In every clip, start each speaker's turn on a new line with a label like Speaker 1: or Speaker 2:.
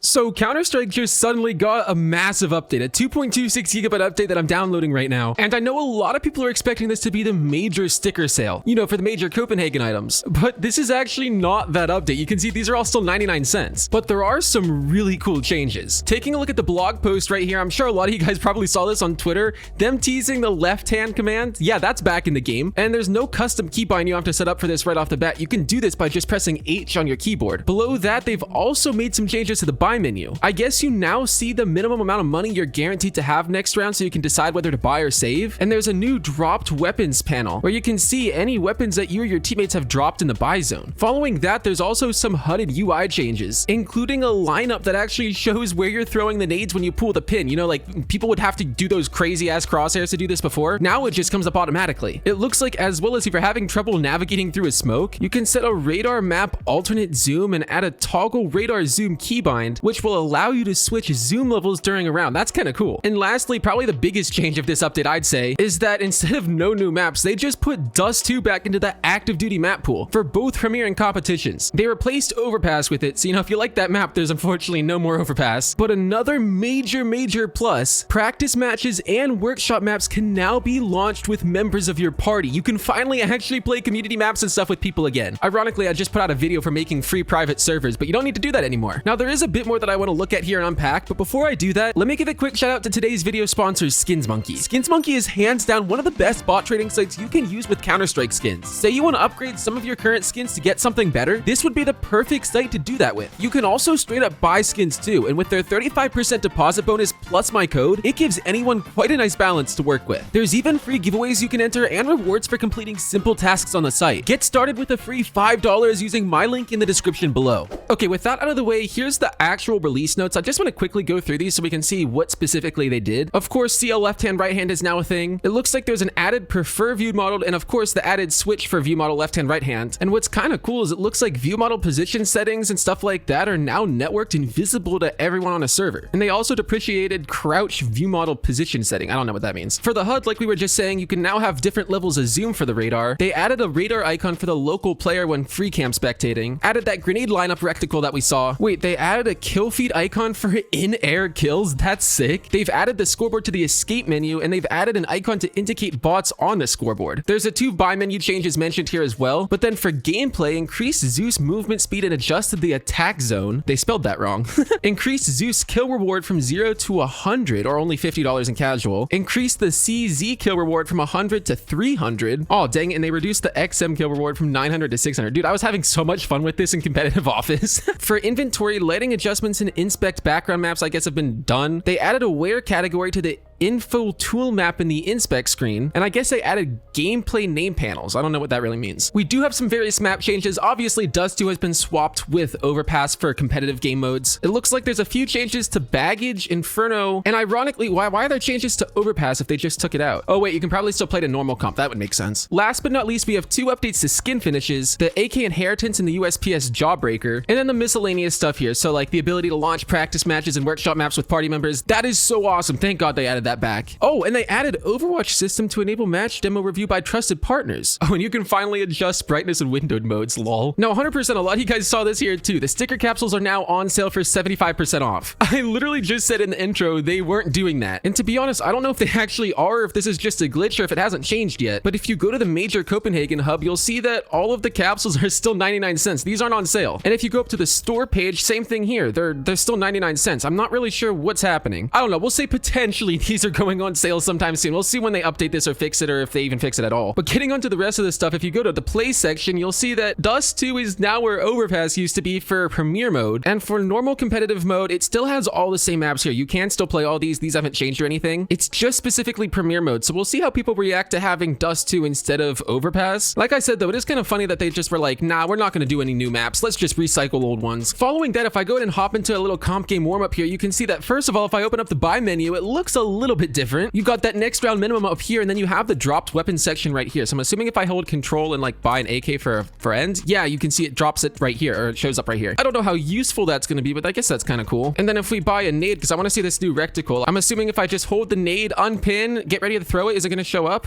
Speaker 1: So Counter-Strike just suddenly got a massive update, a 2.26 gigabyte update that I'm downloading right now. And I know a lot of people are expecting this to be the major sticker sale, you know, for the major Copenhagen items. But this is actually not that update. You can see these are all still 99 cents. But there are some really cool changes. Taking a look at the blog post right here, I'm sure a lot of you guys probably saw this on Twitter. Them teasing the left-hand command. Yeah, that's back in the game. And there's no custom keybind you have to set up for this right off the bat. You can do this by just pressing H on your keyboard. Below that, they've also made some changes to the buy menu. I guess you now see the minimum amount of money you're guaranteed to have next round so you can decide whether to buy or save. And there's a new dropped weapons panel where you can see any weapons that you or your teammates have dropped in the buy zone. Following that, there's also some HUDed UI changes, including a lineup that actually shows where you're throwing the nades when you pull the pin. You know, like people would have to do those crazy ass crosshairs to do this before. Now it just comes up automatically. It looks like, as well as if you're having trouble navigating through a smoke, you can set a radar map alternate zoom and add a toggle radar zoom keybind, which will allow you to switch zoom levels during a round. That's kind of cool. And lastly, probably the biggest change of this update, I'd say, is that instead of no new maps, they just put Dust 2 back into the active duty map pool for both Premier and competitions. They replaced Overpass with it, so you know, if you like that map, there's unfortunately no more Overpass. But another major plus, practice matches and workshop maps can now be launched with members of your party. You can finally actually play community maps and stuff with people again. Ironically, I just put out a video for making free private servers, but you don't need to do that anymore. Now, there is a bit more that I want to look at here and unpack, but before I do that, let me give a quick shout out to today's video sponsor, SkinsMonkey. SkinsMonkey is hands down one of the best bot trading sites you can use with Counter-Strike skins. Say you want to upgrade some of your current skins to get something better, this would be the perfect site to do that with. You can also straight up buy skins too, and with their 35% deposit bonus plus my code, it gives anyone quite a nice balance to work with. There's even free giveaways you can enter and rewards for completing simple tasks on the site. Get started with a free $5 using my link in the description below. Okay, with that out of the way, here's the actual release notes. I just want to quickly go through these so we can see what specifically they did. Of course, CL left-hand, right-hand is now a thing. It looks like there's an added prefer view model and of course the added switch for view model left-hand, right-hand. And what's kind of cool is it looks like view model position settings and stuff like that are now networked and visible to everyone on a server. And they also depreciated crouch view model position setting. I don't know what that means. For the HUD, like we were just saying, you can now have different levels of zoom for the radar. They added a radar icon for the local player when free cam spectating. Added that grenade lineup reticle that we saw. Wait, they added a kill feed icon for in-air kills? That's sick. They've added the scoreboard to the escape menu, and they've added an icon to indicate bots on the scoreboard. There's a 2 buy menu changes mentioned here as well, but then for gameplay, increased Zeus movement speed and adjusted the attack zone. They spelled that wrong. Increased Zeus kill reward from 0 to 100, or only $50 in casual. Increased the CZ kill reward from 100 to 300. Oh, dang it, and they reduced the XM kill reward from 900 to 600. Dude, I was having so much fun with this in competitive office. For inventory, lighting adjustments and inspect background maps, I guess, have been done. They added a where category to the info tool map in the inspect screen, and I guess they added gameplay name panels. I don't know what that really means. We do have some various map changes. Obviously, Dust 2 has been swapped with Overpass for competitive game modes. It looks like there's a few changes to Baggage, Inferno, and ironically, why are there changes to Overpass if they just took it out? Oh wait, you can probably still play to normal comp. That would make sense. Last but not least, we have 2 updates to skin finishes, the AK Inheritance and the USPS Jawbreaker, and then the miscellaneous stuff here. So like the ability to launch practice matches and workshop maps with party members. That is so awesome. Thank God they added that back. Oh, and they added Overwatch system to enable match demo review by trusted partners. Oh, and you can finally adjust brightness and windowed modes, lol. Now, 100%, a lot of you guys saw this here too. The sticker capsules are now on sale for 75% off. I literally just said in the intro they weren't doing that. And to be honest, I don't know if they actually are, or if this is just a glitch, or if it hasn't changed yet. But if you go to the major Copenhagen hub, you'll see that all of the capsules are still 99 cents. These aren't on sale. And if you go up to the store page, same thing here. They're still 99 cents. I'm not really sure what's happening. I don't know. We'll say potentially these are going on sale sometime soon. We'll see when they update this or fix it, or if they even fix it at all. But getting onto the rest of the stuff, if you go to the play section, you'll see that Dust 2 is now where Overpass used to be for Premier mode. And for normal competitive mode, it still has all the same maps here. You can still play all these. These haven't changed or anything. It's just specifically Premier mode. So we'll see how people react to having Dust 2 instead of Overpass. Like I said, though, it is kind of funny that they just were like, nah, we're not going to do any new maps. Let's just recycle old ones. Following that, if I go ahead and hop into a little comp game warm-up here, you can see that first of all, if I open up the buy menu, it looks a little bit different. You got that next round minimum up here, and then you have the dropped weapons section right here. So I'm assuming if I hold control and like buy an AK for a friend, yeah, you can see it drops it right here, or it shows up right here. I don't know how useful that's going to be, but I guess that's kind of cool. And then if we buy a nade, because I want to see this new reticle, I'm assuming if I just hold the nade, unpin, get ready to throw it, is it going to show up?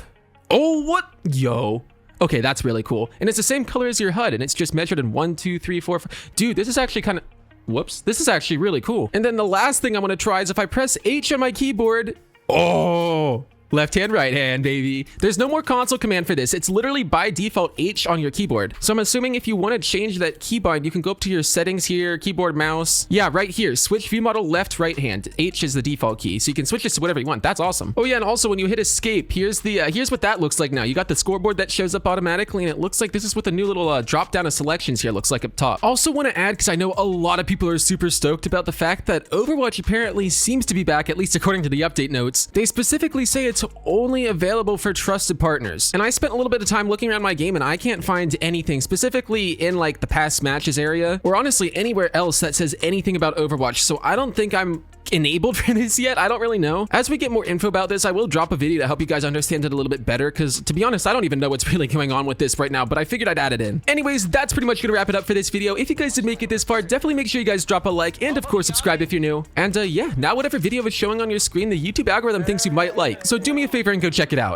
Speaker 1: Oh, what? Yo. Okay, that's really cool. And it's the same color as your HUD, and it's just measured in 1, 2, 3, 4, 5. Dude, this is actually kind of... Whoops, this is actually really cool. And then the last thing I want to try is if I press H on my keyboard. Oh, left hand, right hand, baby. There's no more console command for this. It's literally by default H on your keyboard. So I'm assuming if you want to change that keybind, you can go up to your settings here, keyboard, mouse. Yeah, right here, switch view model left, right hand. H is the default key. So you can switch this to whatever you want. That's awesome. Oh yeah, and also when you hit escape, here's what that looks like now. You got the scoreboard that shows up automatically, and it looks like this is what the new little drop down of selections here looks like up top. Also want to add, because I know a lot of people are super stoked about the fact that Overwatch apparently seems to be back, at least according to the update notes. They specifically say it's only available for trusted partners. And I spent a little bit of time looking around my game and I can't find anything specifically in like the past matches area or honestly anywhere else that says anything about Overwatch. So I don't think I'm enabled for this yet. I don't really know. As we get more info about this, I will drop a video to help you guys understand it a little bit better because to be honest, I don't even know what's really going on with this right now, but I figured I'd add it in. Anyways, that's pretty much gonna wrap it up for this video. If you guys did make it this far, definitely make sure you guys drop a like and of course subscribe if you're new. And yeah, now whatever video is showing on your screen, the YouTube algorithm thinks you might like. So do me a favor and go check it out.